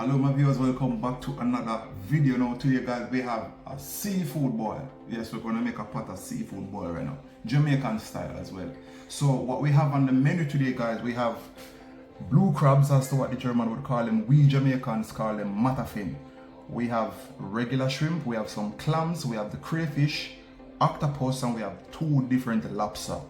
Hello my viewers, welcome back to another video. Now today guys, we have a seafood boil. Yes, we're going to make a pot of seafood boil right now, Jamaican style as well. So what we have on the menu today guys, we have blue crabs, as to what the German would call them. We Jamaicans call them matafin. We have regular shrimp, we have some clams, we have the crayfish, octopus, and we have two different lobster.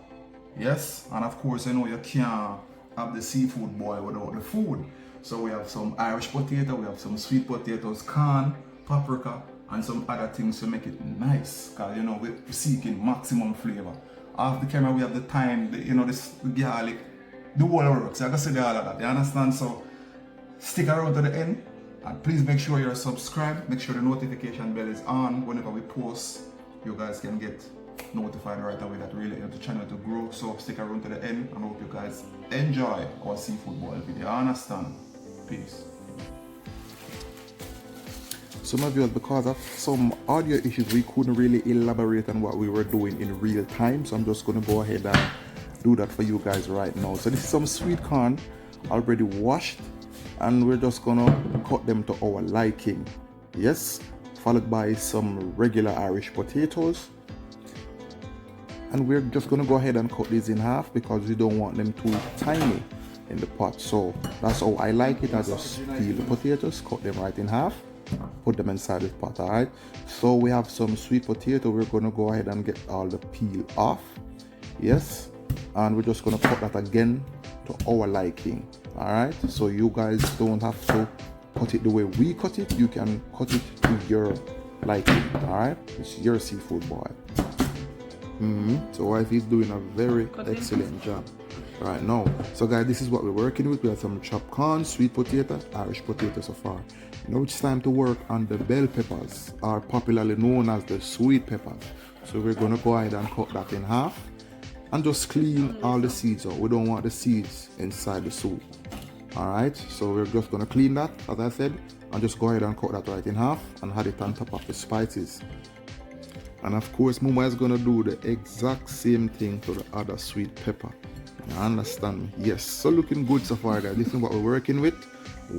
Yes, and of course you know you can't have the seafood boil without the food. So we have some Irish potato, we have some sweet potatoes, corn, paprika, and some other things to make it nice. Because you know we're seeking maximum flavor. Off the camera we have the thyme, the garlic, the whole works. I can say all of that. You understand? So stick around to the end, and please make sure you're subscribed. Make sure the notification bell is on. Whenever we post, you guys can get notified right away. That really helps the channel to grow. So stick around to the end, and I hope you guys enjoy our seafood boil video. I understand. Peace. So my viewers, because of some audio issues, we couldn't really elaborate on what we were doing in real time. So I'm just going to go ahead and do that for you guys right now. So this is some sweet corn already washed, and we're just going to cut them to our liking. Yes, followed by some regular Irish potatoes. And we're just going to go ahead and cut these in half because we don't want them too tiny in the pot. So that's how I like it. I just peel the potatoes, cut them right in half, put them inside the pot. Alright, so we have some sweet potato. We're going to go ahead and get all the peel off. Yes, and we're just going to cut that again to our liking. Alright, so you guys don't have to cut it the way we cut it. You can cut it to your liking. Alright, it's your seafood boil. So wifey's doing a very excellent job right now. So guys, this is what we're working with. We have some chopped corn, sweet potato, Irish potato so far. Now it's time to work on the bell peppers, or popularly known as the sweet peppers. So we're going to go ahead and cut that in half and just clean all the seeds out. We don't want the seeds inside the soup. Alright, so we're just going to clean that, as I said, and just go ahead and cut that right in half and add it on top of the spices. And of course, Mama is going to do the exact same thing to the other sweet pepper. You understand me? Yes. So looking good so far, guys. This is what we're working with.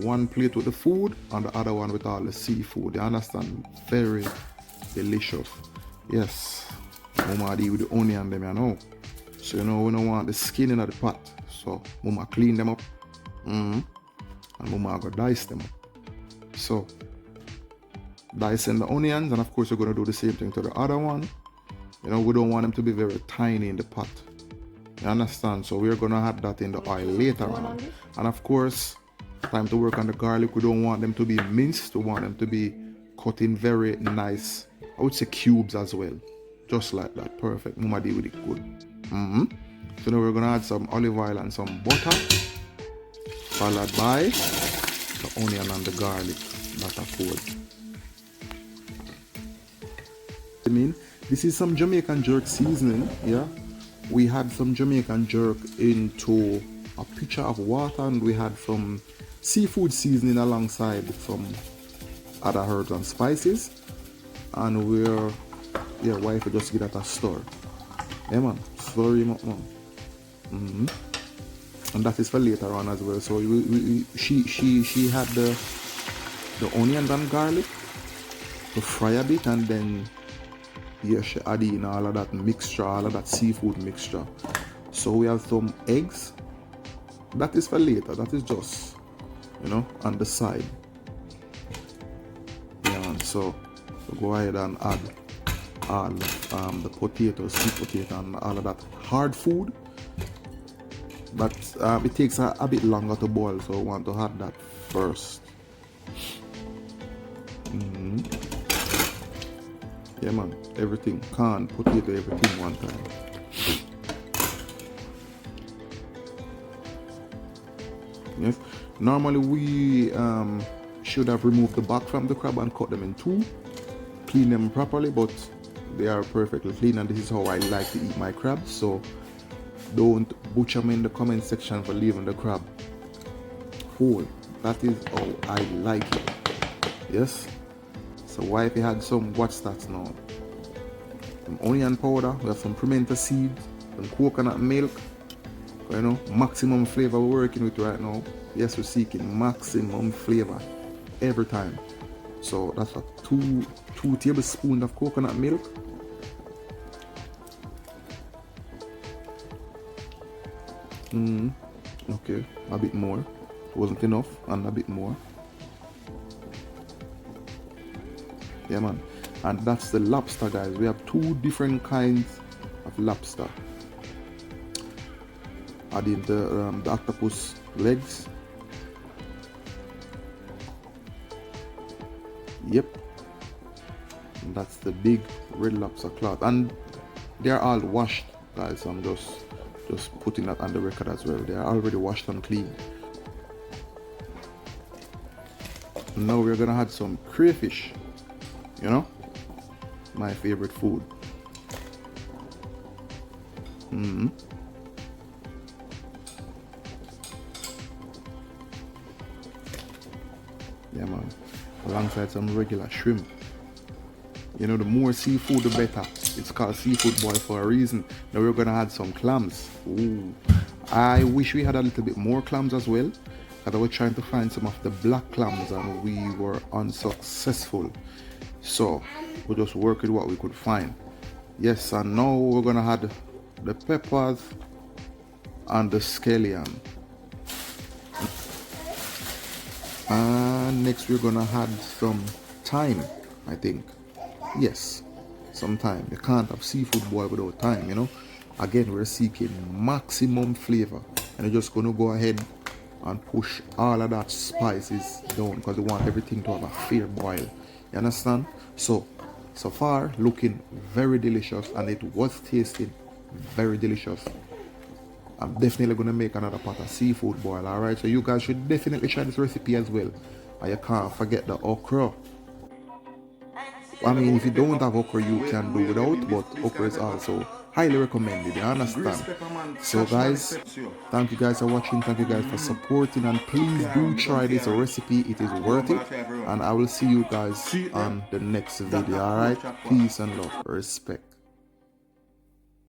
One plate with the food and the other one with all the seafood. You understand? Very delicious. Yes. Mama deal with the onion them, you know. So you know we don't want the skin in the pot. So Mama clean them up. And Mama go dice them up. So dicing the onions, and of course we're going to do the same thing to the other one. You know, we don't want them to be very tiny in the pot. You understand? So we're going to add that in the oil later on. And of course, time to work on the garlic. We don't want them to be minced. We want them to be cut in very nice, I would say cubes as well. Just like that. Perfect. Mama did with it good. So now we're going to add some olive oil and some butter, followed by the onion and the garlic. That of course. This is some Jamaican jerk seasoning. Yeah, we had some Jamaican jerk into a pitcher of water, and we had some seafood seasoning alongside some other herbs and spices, and wife will just give that a stir. Yeah man, stir him up man. And that is for later on as well. So she had the onions and garlic to fry a bit, and then she add in all of that mixture, all of that seafood mixture. So we have some eggs. That is for later. That is just, you know, on the side. Yeah, and so we'll go ahead and add all the potatoes, sweet potato, and all of that hard food. But it takes a bit longer to boil, so we want to add that first. Yeah man, everything, corn, potato, everything one time. Yes. Normally we should have removed the back from the crab and cut them in two, clean them properly, but they are perfectly clean, and this is how I like to eat my crabs. So don't butcher me in the comment section for leaving the crab whole. That is how I like it. Yes. So wifey had some, what's that now? Some onion powder, we have some pimento seeds, some coconut milk. You know, maximum flavor we're working with right now. Yes, we're seeking maximum flavor. every time. So that's a two tablespoons of coconut milk. Okay, a bit more. Wasn't enough, and a bit more. Yeah, man. And that's the lobster, guys. We have two different kinds of lobster. Adding the octopus legs. Yep. And that's the big red lobster cloth, and they're all washed, guys. So I'm just putting that on the record as well. They're already washed and clean. Now we're gonna add some crayfish. You know, my favorite food. Yeah, man. Alongside some regular shrimp. You know, the more seafood, the better. It's called seafood boil for a reason. Now we're gonna add some clams. Ooh, I wish we had a little bit more clams as well, because I was trying to find some of the black clams and we were unsuccessful. So we'll just work with what we could find. Yes, and now we're gonna add the peppers and the scallion. And next we're gonna add some thyme, I think. Yes, some thyme. You can't have seafood boil without thyme, you know. Again, we're seeking maximum flavor, and you're just gonna go ahead and push all of that spices down, because we want everything to have a fair boil. You understand? So far looking very delicious, and it was tasting very delicious. I'm definitely gonna make another pot of seafood boil. Alright, so you guys should definitely try this recipe as well. And you can't forget the okra. I mean, if you don't have okra, you can do without, but okra is also highly recommended. You understand? So guys, thank you guys for watching, thank you guys for supporting, and please do try this recipe. It is worth it, and I will see you guys on the next video. Alright, peace and love, respect.